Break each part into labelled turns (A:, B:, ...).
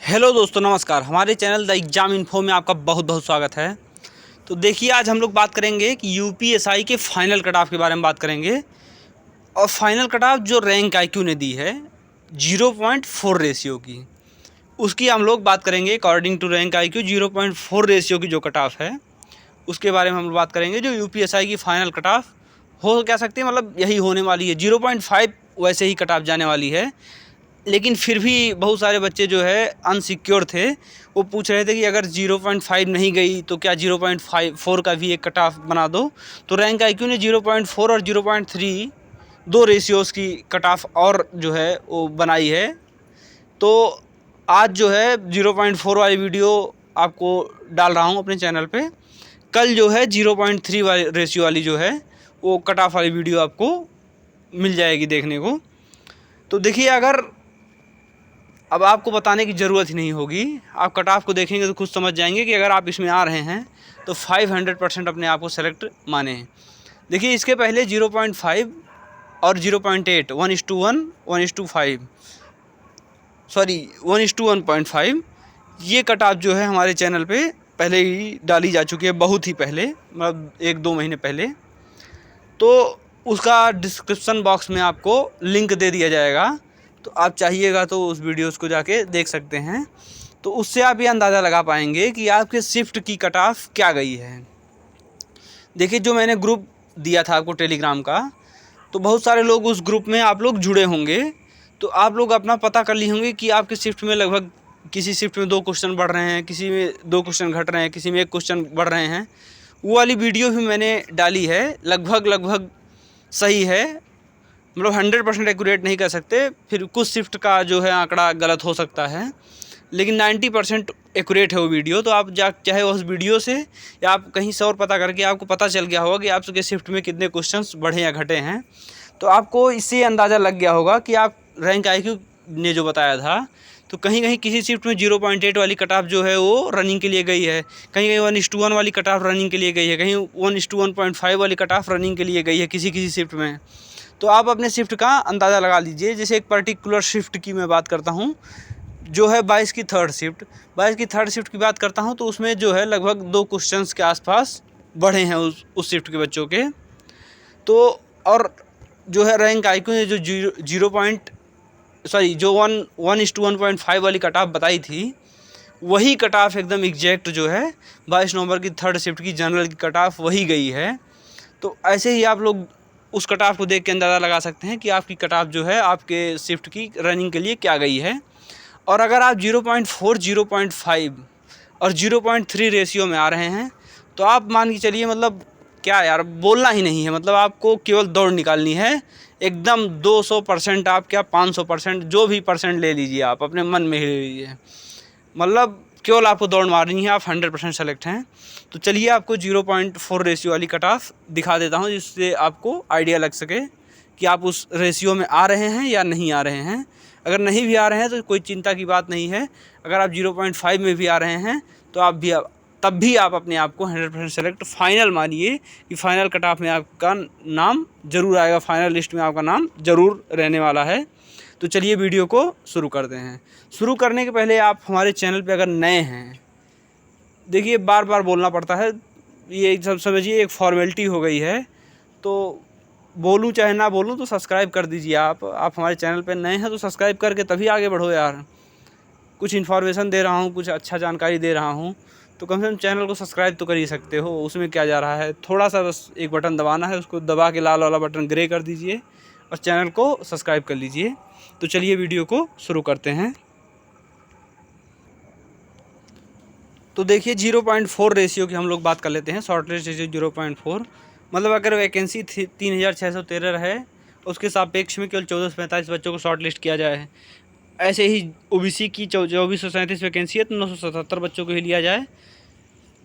A: Hello दोस्तों, नमस्कार। हमारे चैनल द एग्ज़ाम इन्फो में आपका बहुत बहुत स्वागत है। तो देखिए, आज हम लोग बात करेंगे कि यूपीएसआई के फाइनल कट ऑफ के बारे में बात करेंगे। और फाइनल कट ऑफ जो रैंक आईक्यू ने दी है 0.4 रेशियो की, उसकी हम लोग बात करेंगे। According to rank IQ 0.4 ratio की जो कट ऑफ है उसके बारे में हम लोग बात करेंगे। जो यूपीएसआई की फाइनल कट ऑफ हो क्या सकती है, मतलब यही होने वाली है। 0.5 वैसे ही कट ऑफ जाने वाली है, लेकिन फिर भी बहुत सारे बच्चे जो है अनसिक्योर थे। वो पूछ रहे थे कि अगर 0.5 नहीं गई तो क्या 0.54 का भी एक कट ऑफ बना दो। तो रैंक आईक्यू ने 0.4 और 0.3 दो रेशियोज़ की कट ऑफ और जो है वो बनाई है। तो आज जो है 0.4 वाली वीडियो आपको डाल रहा हूँ अपने चैनल पे। कल जो है 0.3 वाली रेशियो वाली जो है वो कट ऑफ वाली वीडियो आपको मिल जाएगी देखने को। तो देखिए, अगर अब आपको बताने की ज़रूरत ही नहीं होगी, आप कट ऑफ को देखेंगे तो खुद समझ जाएंगे कि अगर आप इसमें आ रहे हैं तो 500% अपने आप को सेलेक्ट माने हैं। देखिए, इसके पहले 0.5 और 0.8 1:1 1:5 सॉरी 1:1.5 ये कट ऑफ जो है हमारे चैनल पे पहले ही डाली जा चुकी है, बहुत ही पहले, मतलब 1-2 महीने पहले। तो उसका डिस्क्रिप्शन बॉक्स में आपको लिंक दे दिया जाएगा, तो आप चाहिएगा तो उस वीडियोस को जाके देख सकते हैं। तो उससे आप ये अंदाज़ा लगा पाएंगे कि आपके शिफ्ट की कट ऑफ क्या गई है। देखिए, जो मैंने ग्रुप दिया था आपको टेलीग्राम का, तो बहुत सारे लोग उस ग्रुप में आप लोग जुड़े होंगे। तो आप लोग अपना पता कर लिए होंगे कि आपके शिफ्ट में लगभग किसी शिफ्ट में 2 क्वेश्चन बढ़ रहे हैं, किसी में 2 क्वेश्चन घट रहे हैं, किसी में 1 क्वेश्चन बढ़ रहे हैं। वो वाली वीडियो भी मैंने डाली है। लगभग सही है, मतलब 100% एक्यूरेट नहीं कर सकते, फिर कुछ शिफ्ट का जो है आंकड़ा गलत हो सकता है, लेकिन 90% एक्यूरेट है वो वीडियो। तो आप चाहे उस वीडियो से या आप कहीं से और पता करके आपको पता चल गया होगा कि आपके शिफ्ट में कितने क्वेश्चंस बढ़े या घटे हैं। तो आपको इससे अंदाज़ा लग गया होगा कि आप रैंक आईक्यू ने जो बताया था, तो कहीं कहीं किसी शिफ्ट में 0.8 वाली कट ऑफ जो है वो रनिंग के लिए गई है, कहीं कहीं 1:1 वाली कट ऑफ रनिंग के लिए गई है, कहीं 1:1.5 वाली कट ऑफ रनिंग के लिए गई है किसी किसी शिफ्ट में। तो आप अपने शिफ्ट का अंदाज़ा लगा लीजिए। जैसे एक पर्टिकुलर शिफ्ट की मैं बात करता हूँ, जो है 22 की थर्ड शिफ्ट की बात करता हूँ, तो उसमें जो है लगभग 2 क्वेश्चंस के आसपास बढ़े हैं उस शिफ्ट के बच्चों के। तो और जो है रैंक आईक्यू ने जो 1:1.5 वाली कट ऑफ बताई थी, वही कट ऑफ एकदम एग्जैक्ट जो है 22 नवंबर की थर्ड शिफ्ट की जनरल की कट ऑफ वही गई है। तो ऐसे ही आप लोग उस कट ऑफ को देख के अंदाज़ा लगा सकते हैं कि आपकी कट ऑफ जो है आपके शिफ्ट की रनिंग के लिए क्या गई है। और अगर आप 0.4 0.5 और 0.3 रेशियो में आ रहे हैं तो आप मान के चलिए, मतलब क्या यार, बोलना ही नहीं है। मतलब आपको केवल दौड़ निकालनी है एकदम 200%, आप क्या 500%, जो भी परसेंट ले लीजिए, आप अपने मन में ही ले लीजिए। मतलब केवल आपको दौड़ मारनी है, आप 100% सेलेक्ट हैं। तो चलिए, आपको 0.4 रेशियो वाली कट ऑफ दिखा देता हूँ, जिससे आपको आइडिया लग सके कि आप उस रेशियो में आ रहे हैं या नहीं आ रहे हैं। अगर नहीं भी आ रहे हैं तो कोई चिंता की बात नहीं है। अगर आप 0.5 में भी आ रहे हैं तो तब भी आप अपने आप को 100% सेलेक्ट फाइनल मानिए कि फाइनल कट ऑफ में आपका नाम ज़रूर आएगा, फाइनल लिस्ट में आपका नाम ज़रूर रहने वाला है। तो चलिए वीडियो को शुरू करते हैं। शुरू करने के पहले आप हमारे चैनल पे अगर नए हैं, देखिए बार बार बोलना पड़ता है, ये सब समझिए एक फॉर्मेलिटी हो गई है। तो बोलूँ चाहे ना बोलूँ तो सब्सक्राइब कर दीजिए। आप हमारे चैनल पे नए हैं तो सब्सक्राइब करके तभी आगे बढ़ो यार। कुछ इन्फॉर्मेशन दे रहा हूँ, कुछ अच्छा जानकारी दे रहा हूँ, तो कम से कम चैनल को सब्सक्राइब तो कर ही सकते हो। उसमें क्या जा रहा है, थोड़ा सा बस एक बटन दबाना है, उसको दबा के लाल वाला बटन ग्रे कर दीजिए और चैनल को सब्सक्राइब कर लीजिए। तो चलिए वीडियो को शुरू करते हैं। तो देखिए, 0.4 रेशियो की हम लोग बात कर लेते हैं। शॉर्ट लिस्ट रेशियो 0.4, मतलब अगर वैकेंसी 3613 है, उसके सापेक्ष में केवल 1445 बच्चों को शॉर्ट लिस्ट किया जाए। ऐसे ही ओबीसी की 2437 वैकेंसी है तो 977 बच्चों को ही लिया जाए।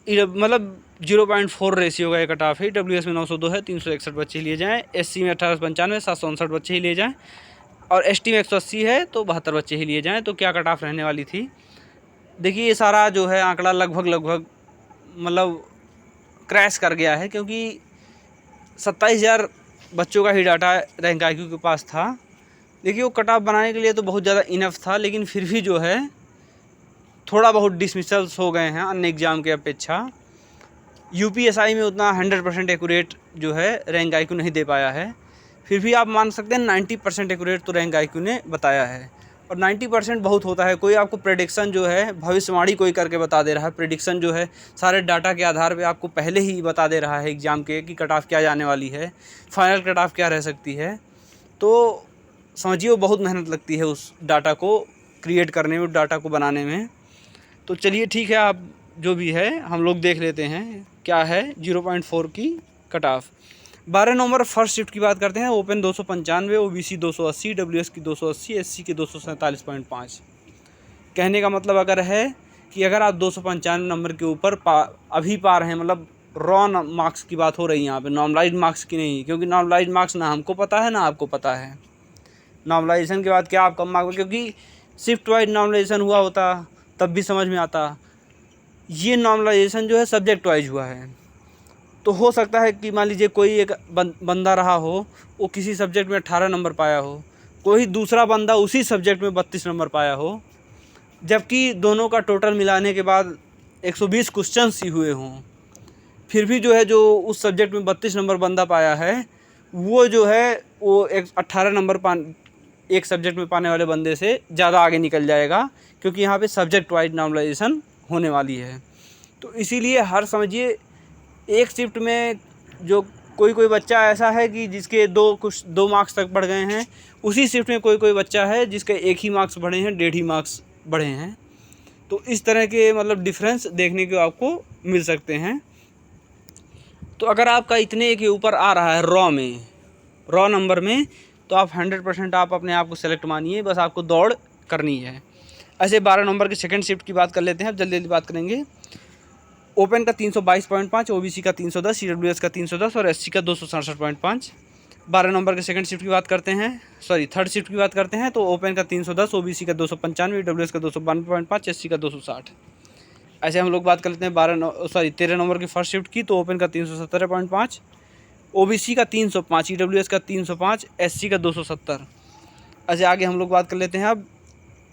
A: मतलब 0.4 रेशियो का एक कट ऑफ है। डब्ल्यूएस में 902 है, 361 बच्चे लिए जाएँ। एससी में 1895 759 बच्चे ही लिए जाएँ। और एसटी में 180 है तो 72 बच्चे ही लिए जाएँ। तो क्या कट ऑफ रहने वाली थी, देखिए ये सारा जो है आंकड़ा लगभग मतलब क्रैश कर गया है, क्योंकि 27,000 बच्चों का ही डाटा रैंक आईक्यू के पास था। देखिए, वो कट ऑफ बनाने के लिए तो बहुत ज़्यादा इनफ था, लेकिन फिर भी जो है थोड़ा बहुत डिसमिसल्स हो गए हैं अन्य एग्ज़ाम के अपेक्षा। यूपीएसआई में उतना 100% एक्यूरेट जो है रैंक आईक्यू नहीं दे पाया है। फिर भी आप मान सकते हैं 90% एक्यूरेट तो रैंक आईक्यू ने बताया है। और 90% बहुत होता है। कोई आपको प्रेडिक्शन जो है भविष्यवाणी कोई करके बता दे रहा है, प्रेडिक्शन जो है सारे डाटा के आधार पे आपको पहले ही बता दे रहा है एग्ज़ाम के कि कट ऑफ क्या जाने वाली है, फाइनल कट ऑफ क्या रह सकती है। तो समझिए वो बहुत मेहनत लगती है उस डाटा को क्रिएट करने में, डाटा को बनाने में। तो चलिए ठीक है, आप जो भी है हम लोग देख लेते हैं क्या है 0.4 की कट ऑफ। 12 नवंबर फर्स्ट शिफ्ट की बात करते हैं। ओपन 295, ओबीसी 280, डब्ल्यूएस की 280, एससी की 247.5। कहने का मतलब अगर है कि अगर आप 295 नंबर के ऊपर अभी पा रहे हैं, मतलब रॉ मार्क्स की बात हो रही है यहाँ पे, नॉर्मलाइज्ड मार्क्स की नहीं, क्योंकि नॉर्मलाइज्ड मार्क्स ना हमको पता है ना आपको पता है। नॉर्मलाइजेशन के बाद क्या आप कम मार्क्स, क्योंकि शिफ्ट वाइज नॉर्मलाइजेशन हुआ होता तब भी समझ में आता। ये नॉर्मलाइजेशन जो है सब्जेक्ट वाइज हुआ है। तो हो सकता है कि मान लीजिए कोई एक बंदा रहा हो, वो किसी सब्जेक्ट में 18 नंबर पाया हो, कोई दूसरा बंदा उसी सब्जेक्ट में 32 नंबर पाया हो, जबकि दोनों का टोटल मिलाने के बाद 120 क्वेश्चंस ही हुए हों। फिर भी जो है जो उस सब्जेक्ट में 32 नंबर बंदा पाया है, वो जो है वो 18 नंबर एक सब्जेक्ट में पाने वाले बंदे से ज़्यादा आगे निकल जाएगा, क्योंकि यहाँ पे सब्जेक्ट वाइज नॉर्मलाइजेशन होने वाली है। तो इसीलिए हर समझिए एक शिफ्ट में जो कोई बच्चा ऐसा है कि जिसके दो मार्क्स तक बढ़ गए हैं, उसी शिफ्ट में कोई बच्चा है जिसके 1 ही मार्क्स बढ़े हैं, 1.5 ही मार्क्स बढ़े हैं। तो इस तरह के मतलब डिफरेंस देखने को आपको मिल सकते हैं। तो अगर आपका इतने के ऊपर आ रहा है रॉ नंबर में, तो आप 100% आप अपने आप को सेलेक्ट मानिए, बस आपको दौड़ करनी है। ऐसे 12 नंबर के सेकंड शिफ्ट की बात कर लेते हैं, अब जल्दी बात करेंगे। ओपन का 322.5, ओबीसी का 310, ईडब्ल्यूएस का 310 और एससी का 267.5। 12 नंबर के सेकंड शिफ्ट की बात करते हैं, थर्ड शिफ्ट की बात करते हैं, तो ओपन का 310, ओबीसी का 295, ईडब्ल्यूएस का 292.5, एससी का 260। ऐसे हम लोग बात कर लेते हैं 13 नंबर की फर्स्ट शिफ्ट की, तो ओपन का 317.5, ओबीसी का 305, ईडब्ल्यूएस का 305, एससी का 270। ऐसे आगे हम लोग बात कर लेते हैं अब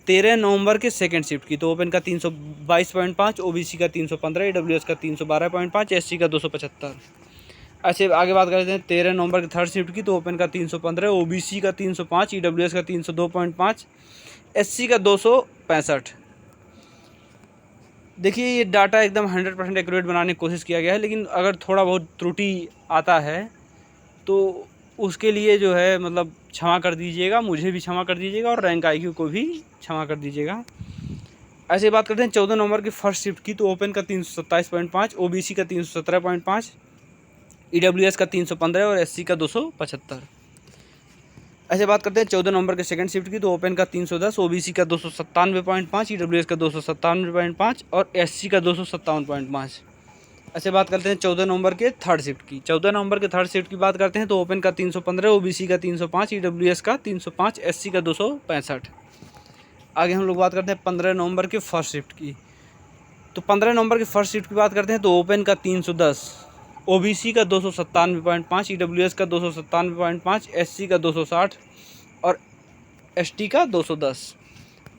A: 13 नवंबर के सेकंड शिफ्ट की, तो ओपन का 322.5, ओबीसी का 315, ईडब्ल्यूएस का 312.5, एससी का 275। ऐसे आगे बात कर लेते हैं 13 नवंबर की थर्ड शिफ्ट की, तो ओपन का 315, ओबीसी का 305, ईडब्ल्यूएस का 302.5, एससी का 265। देखिए ये डाटा एकदम 100% एक्यूरेट बनाने की कोशिश किया गया है, लेकिन अगर थोड़ा बहुत त्रुटि आता है तो उसके लिए जो है मतलब क्षमा कर दीजिएगा, मुझे भी क्षमा कर दीजिएगा और रैंक आईक्यू को भी क्षमा कर दीजिएगा। ऐसे बात करते हैं 14 नंबर की फर्स्ट शिफ्ट की, तो ओपन का 327.5, ओबीसी का 317.5, ईडब्ल्यूएस का 315 और एससी का 275। ऐसे बात करते हैं 14 नंबर के सेकंड शिफ्ट की, तो ओपन का 310, ओबीसी का 297.5, ईडब्ल्यूएस का 297.5 और एससी का 257.5। ऐसे बात करते हैं 14 नवंबर के थर्ड शिफ्ट की। 14 नवंबर के थर्ड शिफ्ट की बात करते हैं, तो ओपन का 315, ओबीसी का 305, ईडब्ल्यूएस का 305, एससी का 265। आगे हम लोग बात करते हैं 15 नवंबर के फर्स्ट शिफ्ट की, तो 15 नवंबर के फर्स्ट शिफ्ट की बात करते हैं, तो ओपन का 310, ओबीसी का 297.5, ईडब्ल्यूएस का 297.5, एससी का 260 और एसटी का 210।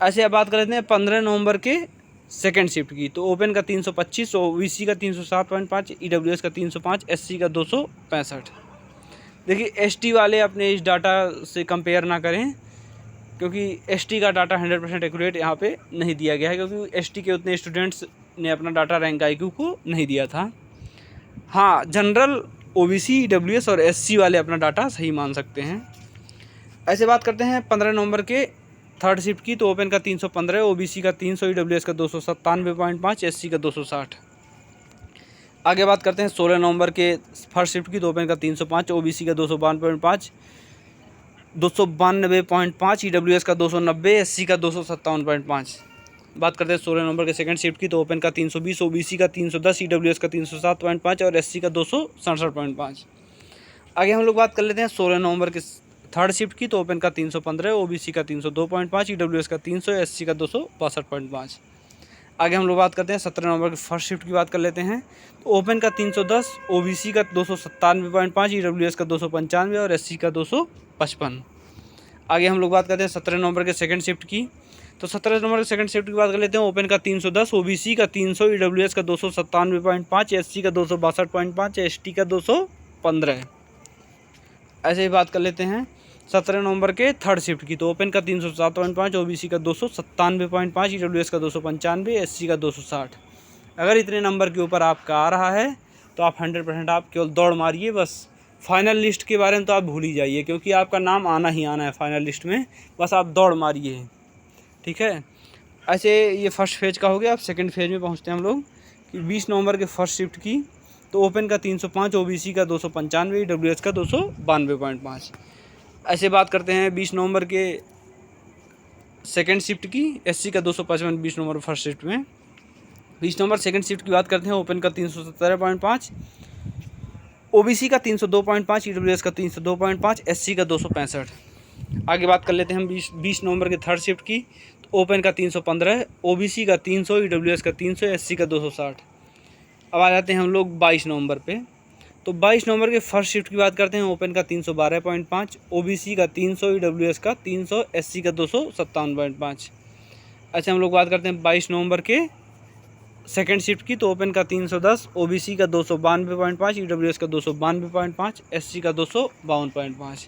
A: ऐसे अब बात कर लेते हैं 15 नवंबर के सेकेंड शिफ्ट की, तो ओपन का 325, ओबीसी का 307.5, ईडब्ल्यूएस का 305, एससी का 265। देखिए एसटी वाले अपने इस डाटा से कंपेयर ना करें, क्योंकि एसटी का डाटा 100% एक्यूरेट यहाँ पे नहीं दिया गया है, क्योंकि एसटी के उतने स्टूडेंट्स ने अपना डाटा रैंक आईक्यू को नहीं दिया था। हाँ, जनरल, ओबीसी, ईडब्ल्यूएस और एससी वाले अपना डाटा सही मान सकते हैं। ऐसे बात करते हैं 15 नवंबर के थर्ड शिफ्ट की, तो ओपन का 315, ओबीसी का 300, ईडब्ल्यूएस का 297.5, एससी का 260। आगे बात करते हैं 16 नवंबर के फर्स्ट शिफ्ट की, तो ओपन का 305, ओबीसी का 292.5, ईडब्ल्यूएस का 290, एससी का 257.5। बात करते हैं 16 नवंबर के सेकंड शिफ्ट की, तो ओपन का 320, ओबीसी का 310, ईडब्ल्यूएस का 307.5 और एससी का 267.5। आगे हम लोग बात कर लेते हैं 16 नवंबर के थर्ड शिफ्ट की, तो ओपन का 315, ओबीसी का 302.5, ईडब्ल्यूएस का 300, एससी का 262.5। आगे हम लोग बात करते हैं 17 नवंबर की फर्स्ट शिफ्ट की बात कर लेते हैं, तो ओपन का 310, ओबीसी का 297.5, ईडब्ल्यूएस का 295 और एससी का 255। आगे हम लोग बात करते हैं 17 नवंबर के सेकंड शिफ्ट की, तो 17 नंबर के सेकंड शिफ्ट की बात कर लेते हैं। ओपन का 310, ओबीसी का 300, ईडब्ल्यूएस का 297.5, एससी का 262.5, एसटी का 215। ऐसे ही बात कर लेते हैं 17 नवंबर के थर्ड शिफ्ट की। तो ओपन का 307.5, ओबीसी का 297.5, ईडब्ल्यूएस का 295, एससी का 260। अगर इतने नंबर के ऊपर आपका आ रहा है तो आप 100% आप केवल दौड़ मारिए। बस फाइनल लिस्ट के बारे में तो आप भूल ही जाइए, क्योंकि आपका नाम आना ही आना है फाइनल लिस्ट में। बस आप दौड़ मारिए, ठीक है। ऐसे ये फर्स्ट फेज का हो गया। अब सेकंड फेज में पहुंचते हैं हम लोग कि 20 नवंबर के फर्स्ट शिफ्ट की। तो ओपन का 305, ओबीसी का 295, ईडब्ल्यूएस का 292.5। ऐसे बात करते हैं 20 नवंबर के सेकंड शिफ्ट की। एससी का 255 20 नवंबर फर्स्ट शिफ्ट में। 20 नवंबर सेकंड शिफ्ट की बात करते हैं। ओपन का 317.5, ओबीसी का 302.5, ईडब्ल्यूएस का 302.5, एससी का 265। आगे बात कर लेते हैं हम 20 नवंबर के थर्ड शिफ्ट की। तो ओपन का 315, ओबीसी का 300, ईडब्ल्यूएस का 300, एससी का 260। अब आ जाते हैं हम लोग 22 नवंबर पे। तो 22 नवंबर के फर्स्ट शिफ्ट की बात करते हैं। ओपन का 312.5, ओबीसी का 300, ईडब्ल्यूएस का 300, एससी का 257.5। अच्छा, हम लोग बात करते हैं 22 नवंबर के सेकंड शिफ्ट की। तो ओपन का 310, ओबीसी का 292.5, ईडब्ल्यूएस का 292.5, एससी का 252.5।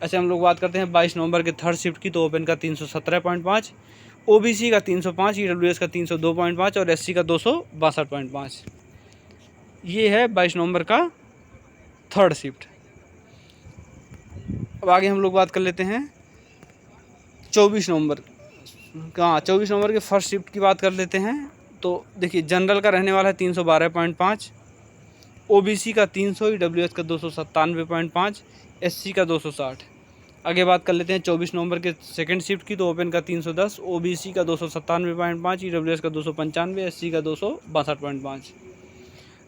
A: अच्छा, हम लोग बात करते हैं 22 नवंबर के थर्ड शिफ्ट की। तो ओपन का 317.5, ओबीसी का 305, ईडब्ल्यूएस का 302.5 और एससी का 262.5। ये है 22 नवंबर का थर्ड शिफ्ट। अब आगे हम लोग बात कर लेते हैं 24 नवंबर का। 24 नवंबर के फर्स्ट शिफ्ट की बात कर लेते हैं। तो देखिए, जनरल का रहने वाला है 312.5, ओबीसी का 300, ईडब्ल्यूएस का 297.5, एससी का 260। आगे बात कर लेते हैं 24 नवंबर के सेकंड शिफ्ट की। तो ओपन का 310, ओबीसी का 297.5, ईडब्ल्यूएस का 295, एससी का 262.5।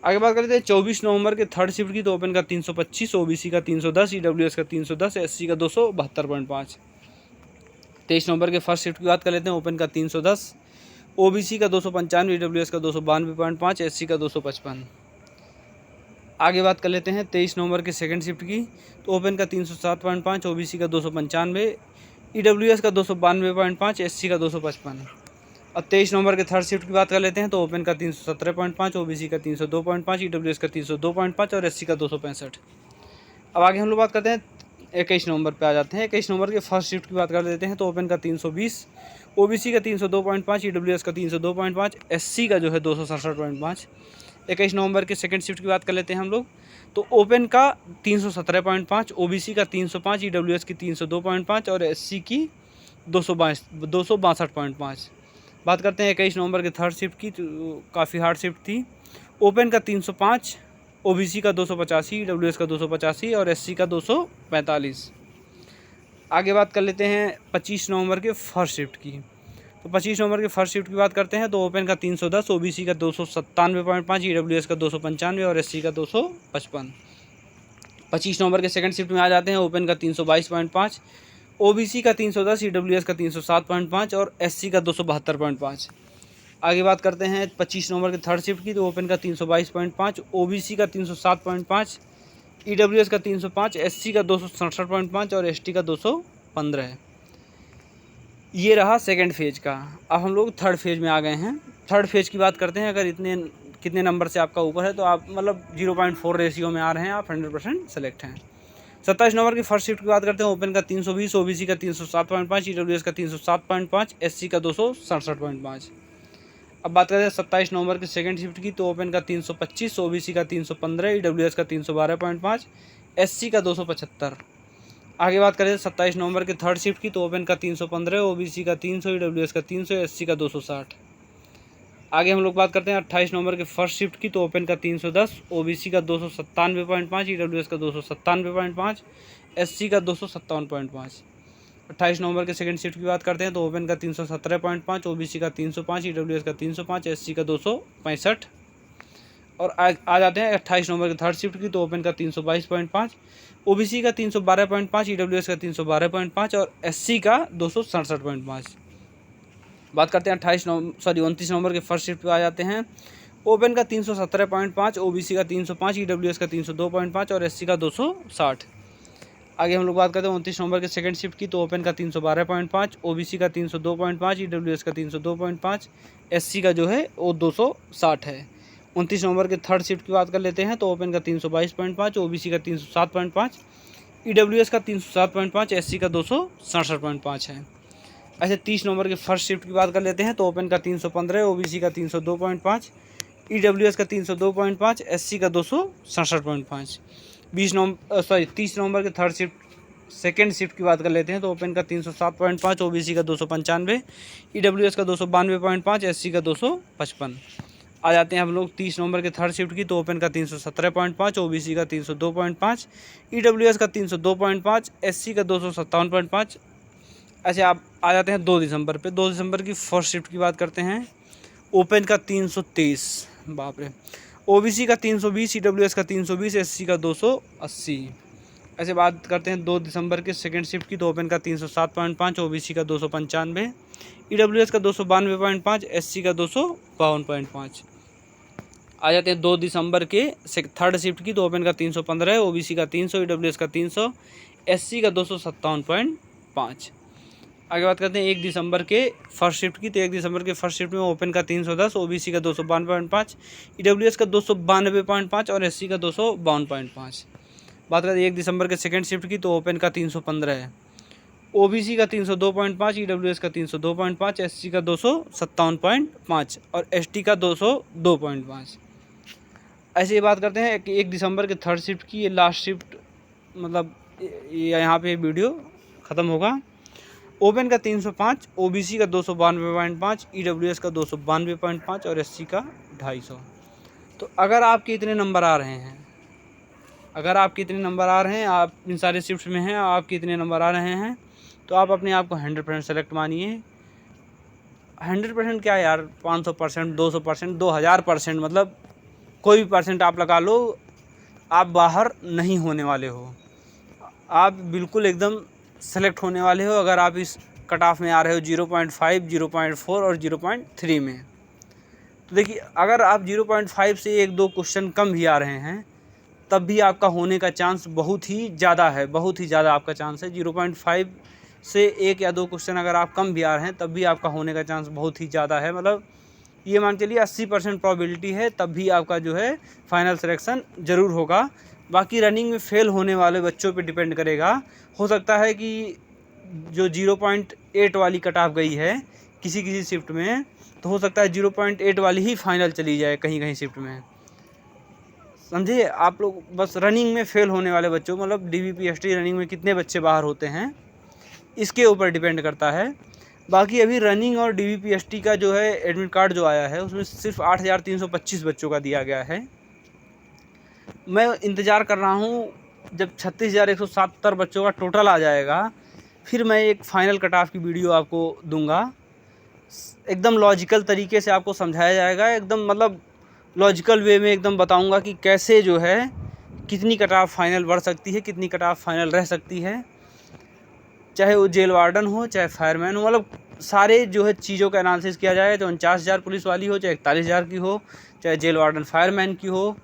A: आगे बात कर लेते हैं 24 नवंबर के थर्ड शिफ्ट की। तो ओपन का 325, ओबीसी का 310, ईडब्ल्यूएस का 310, एससी का 272.5। 23 नवंबर के फर्स्ट शिफ्ट की बात कर लेते हैं। ओपन का 310, ओबीसी का 295, ईडब्ल्यूएस का 292.5, एससी का 255। आगे बात कर लेते हैं 23 नवंबर के सेकंड शिफ्ट की। तो ओपन का 307.5, ओबीसी का 295, ईडब्ल्यूएस का 292.5, एससी का 255। अब 23 नवंबर के थर्ड शिफ्ट की बात कर लेते हैं। तो ओपन का 317.5, ओबीसी का 302.5, ईडब्ल्यूएस का 302.5 और एससी का 265। अब आगे हम लोग बात करते हैं 21 नवंबर पे आ जाते हैं। 21 नवंबर के फर्स्ट शिफ्ट की बात कर लेते हैं। तो ओपन का 320, ओबीसी का 302.5, ईडब्ल्यूएस का 302.5, एससी का जो है 267.5। 21 नवंबर के सेकंड शिफ्ट की बात कर लेते हैं हम लोग। तो ओपन का 317.5, ओबीसी का 305, ईडब्ल्यूएस की 302.5 और एससी की 262.5। बात करते हैं 21 नवंबर के थर्ड शिफ्ट की। तो काफ़ी हार्ड शिफ्ट थी। ओपन का 305, ओबीसी का 285, ईडब्ल्यूएस का 285 और एससी का 245। आगे बात कर लेते हैं 25 नवंबर के फर्स्ट शिफ्ट की। तो 25 नवंबर के फर्स्ट शिफ्ट की बात करते हैं। तो ओपन का 310, ओबीसी का 297.5, ईडब्ल्यूएस का 295 और एससी का 255। 25 नवंबर के सेकंड शिफ्ट में आ जाते हैं। ओपन का 322.5, ओबीसी का 310, ईडब्ल्यूएस का 307.5 और एससी का 272.5। आगे बात करते हैं 25 नवंबर के थर्ड शिफ्ट की। तो ओपन का 322.5, ओबीसी का 307.5, ईडब्ल्यूएस का 305, एससी का 267.5 और एसटी का 215। ये रहा सेकंड फेज का। अब हम लोग थर्ड फेज में आ गए हैं। थर्ड फेज की बात करते हैं। अगर कितने नंबर से आपका ऊपर है तो आप मतलब 0.4 रेशियो में आ रहे हैं, आप 100% सेलेक्ट हैं। 27 नंबर की फर्स्ट शिफ्ट की बात करते हैं। ओपन का 320, ओबीसी का 307.5, ईडब्ल्यूएस का 307.5, एससी का 267.5। अब बात करते हैं 27 नवंबर की सेकंड शिफ्ट की। तो ओपन का 325, ओबीसी का 315, ईडब्ल्यूएस का 312.5, एससी का 275। आगे बात करें 27 नवंबर के थर्ड शिफ्ट की। तो ओपन का 315, ओबीसी का 300, ईडब्ल्यूएस का 300, एससी का 260। आगे हम लोग बात करते हैं 28 नवंबर के फर्स्ट शिफ्ट की। तो ओपन का 310, ओबीसी का 297.5, ईडब्ल्यूएस का 297.5, एससी का 257.5। 28 नवंबर के सेकंड शिफ्ट की बात करते हैं। तो ओपन का 317.5, ओबीसी का 305, ईडब्ल्यूएस का 305, एससी का 265। और आ जाते हैं 28 नवंबर के थर्ड शिफ्ट की। तो ओपन का 322.5, ओबीसी का 312.5, ईडब्ल्यूएस का 312.5 और एससी का 267.5। बात करते हैं 29 नवंबर के फर्स्ट शिफ्ट पे आ जाते हैं। ओपन का 317.5, ओबीसी का 305, ईडब्ल्यूएस का 302.5 और एससी का 260। आगे हम लोग बात करते हैं 29 नवंबर के सेकंड शिफ्ट की। तो ओपन का 312.5, ओबीसी का 302.5, ईडब्ल्यूएस का 302.5, एससी का जो है वो 260 है। 29 नवंबर के थर्ड शिफ्ट की बात कर लेते हैं। तो ओपन का 322.5, ओबीसी का 307.5, ईडब्ल्यूएस का 307.5, एससी का 267.5 है। अच्छा 30 नवंबर के फर्स्ट शिफ्ट की बात कर लेते हैं। तो ओपन का 315, ओबीसी का 302.5, ईडब्ल्यूएस का 302.5, एससी का 267.5। 30 नवंबर के थर्ड शिफ्ट सेकेंड शिफ्ट की बात कर लेते हैं। तो ओपन का 307.5, ओबीसी का 295, ईडब्ल्यूएस का 292.5, एससी का 255। आ जाते हैं हम लोग 30 नवंबर के थर्ड शिफ्ट की। तो ओपन का 317.5, ओबीसी का 302.5, ईडब्ल्यूएस का 302.5, एससी का 257.5। अच्छा आप आ जाते हैं 2 दिसंबर पे। 2 दिसंबर की फर्स्ट शिफ्ट की बात करते हैं। ओपन का 323, बाप रे, ओबीसी का 320, ईडब्ल्यूएस का 320, एससी का 280। ऐसे बात करते हैं 2 दिसंबर के सेकंड शिफ्ट की। तो ओपन का 307.5, ओबीसी का 295, ईडब्ल्यूएस का 292.5, एससी का 252.5। आ जाते हैं 2 दिसंबर के थर्ड शिफ्ट की। तो ओपन का 315, ओबीसी का 300, ईडब्ल्यूएस का 300, एससी का 257.5। आगे बात करते हैं 1 दिसंबर के फर्स्ट शिफ्ट की। तो 1 दिसंबर के फर्स्ट शिफ्ट में ओपन का 310, ओबीसी का 292.5, ईडब्ल्यूएस का 292.5 और एससी का 252.5। बात करते हैं 1 दिसंबर के सेकंड शिफ्ट की। तो ओपन का 315 है, ओबीसी का 302.5, ईडब्ल्यूएस का 302.5, एससी का 257.5 और एसटी का 202.5। ऐसे ही बात करते हैं कि 1 दिसंबर के थर्ड शिफ्ट की। ये लास्ट शिफ्ट मतलब यहाँ पे वीडियो ख़त्म होगा। ओपन का 305, ओबीसी का 292.5, ईडब्ल्यूएस का 292.5 और एससी का 250। तो अगर आपके इतने नंबर आ रहे हैं, आप इन सारे शिफ्ट में हैं, आपके इतने नंबर आ रहे हैं, तो आप अपने आप को 100% सेलेक्ट मानिए। 100% क्या यार, 500%, 200%, 2000%, मतलब कोई भी परसेंट आप लगा लो, आप बाहर नहीं होने वाले हो। आप बिल्कुल एकदम सेलेक्ट होने वाले हो अगर आप इस कट ऑफ में आ रहे हो 0.5, 0.4 और 0.3 में। तो देखिए अगर आप 0.5 से 1-2 क्वेश्चन कम भी आ रहे हैं तब भी आपका होने का चांस बहुत ही ज़्यादा है, बहुत ही ज़्यादा आपका चांस है। 0.5 से 1 या 2 क्वेश्चन अगर आप कम भी आ रहे हैं तब भी आपका होने का चांस बहुत ही ज़्यादा है। मतलब ये मान चलिए 80% प्रोबेबिलिटी है, तब भी आपका जो है फाइनल सिलेक्शन ज़रूर होगा। बाकी रनिंग में फ़ेल होने वाले बच्चों पे डिपेंड करेगा। हो सकता है कि जो 0.8 वाली कट ऑफ गई है किसी शिफ्ट में, तो हो सकता है 0.8 वाली ही फाइनल चली जाए कहीं शिफ्ट में, समझे आप लोग। बस रनिंग में फ़ेल होने वाले बच्चों, मतलब डीबीपीएसटी रनिंग में कितने बच्चे बाहर होते हैं इसके ऊपर डिपेंड करता है। बाकी अभी रनिंग और डीबीपीएसटी का जो है एडमिट कार्ड जो आया है उसमें सिर्फ 8,325 बच्चों का दिया गया है। मैं इंतज़ार कर रहा हूँ जब 36,170 बच्चों का टोटल आ जाएगा फिर मैं एक फ़ाइनल कट ऑफ की वीडियो आपको दूंगा। एकदम लॉजिकल तरीके से आपको समझाया जाएगा, एकदम मतलब लॉजिकल वे में एकदम बताऊंगा कि कैसे जो है कितनी कट ऑफ फाइनल बढ़ सकती है, कितनी कट ऑफ फाइनल रह सकती है, चाहे वो जेल वार्डन हो चाहे फायरमैन हो। मतलब सारे जो है चीज़ों का एनालिसिस किया जाए, तो 49,000 पुलिस वाली हो चाहे 41,000 की हो, चाहे जेल वार्डन फायरमैन की हो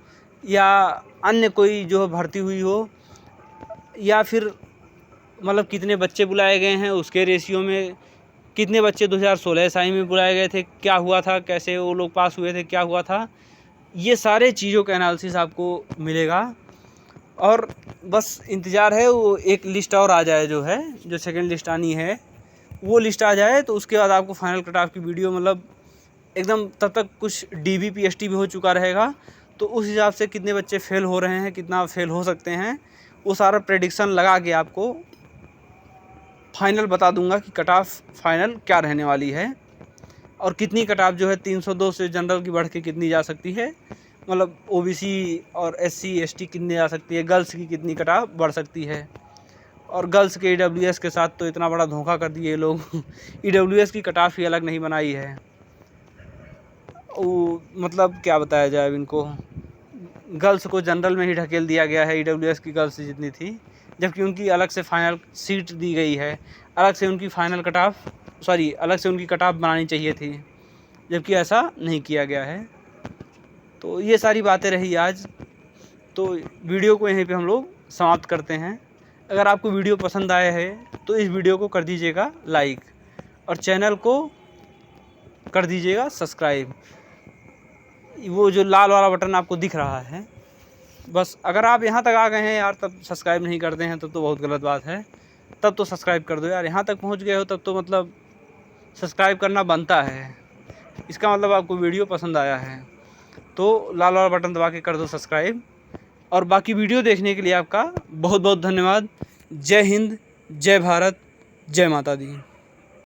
A: या अन्य कोई जो भर्ती हुई हो, या फिर मतलब कितने बच्चे बुलाए गए हैं उसके रेशियो में, कितने बच्चे 2016 SI में बुलाए गए थे, क्या हुआ था, कैसे वो लोग पास हुए थे, क्या हुआ था, ये सारे चीज़ों का एनालिसिस आपको मिलेगा। और बस इंतज़ार है वो एक लिस्ट और आ जाए, जो है जो सेकंड लिस्ट आनी है वो लिस्ट आ जाए, तो उसके बाद आपको फाइनल कट ऑफ की वीडियो मतलब एकदम तब तक कुछ DBPST भी हो चुका रहेगा, तो उस हिसाब से कितने बच्चे फ़ेल हो रहे हैं, कितना फ़ेल हो सकते हैं, वो सारा प्रेडिक्शन लगा के आपको फाइनल बता दूंगा कि कट ऑफ फाइनल क्या रहने वाली है और कितनी कट ऑफ जो है 302 से जनरल की बढ़ के कितनी जा सकती है, मतलब OBC और SC ST कितनी जा सकती है, गर्ल्स की कितनी कट ऑफ बढ़ सकती है। और गर्ल्स के EWS के साथ तो इतना बड़ा धोखा कर दिए लोग EWS की कट ऑफ ही अलग नहीं बनाई है, वो मतलब क्या बताया जाए अब इनको। गर्ल्स को जनरल में ही ढकेल दिया गया है EWS की गर्ल्स जितनी थी, जबकि उनकी अलग से फाइनल सीट दी गई है, अलग से उनकी फाइनल कट ऑफ अलग से उनकी कट ऑफ बनानी चाहिए थी, जबकि ऐसा नहीं किया गया है। तो ये सारी बातें रही आज, तो वीडियो को यहीं पे हम लोग समाप्त करते हैं। अगर आपको वीडियो पसंद आया है तो इस वीडियो को कर दीजिएगा लाइक और चैनल को कर दीजिएगा सब्सक्राइब। वो जो लाल वाला बटन आपको दिख रहा है, बस अगर आप यहाँ तक आ गए हैं यार तब सब्सक्राइब नहीं करते हैं तब तो बहुत गलत बात है। तब तो सब्सक्राइब कर दो यार, यहाँ तक पहुँच गए हो तब तो मतलब सब्सक्राइब करना बनता है। इसका मतलब आपको वीडियो पसंद आया है तो लाल वाला बटन दबा के कर दो सब्सक्राइब। और बाकी वीडियो देखने के लिए आपका बहुत बहुत धन्यवाद। जय हिंद, जय भारत, जय माता दी।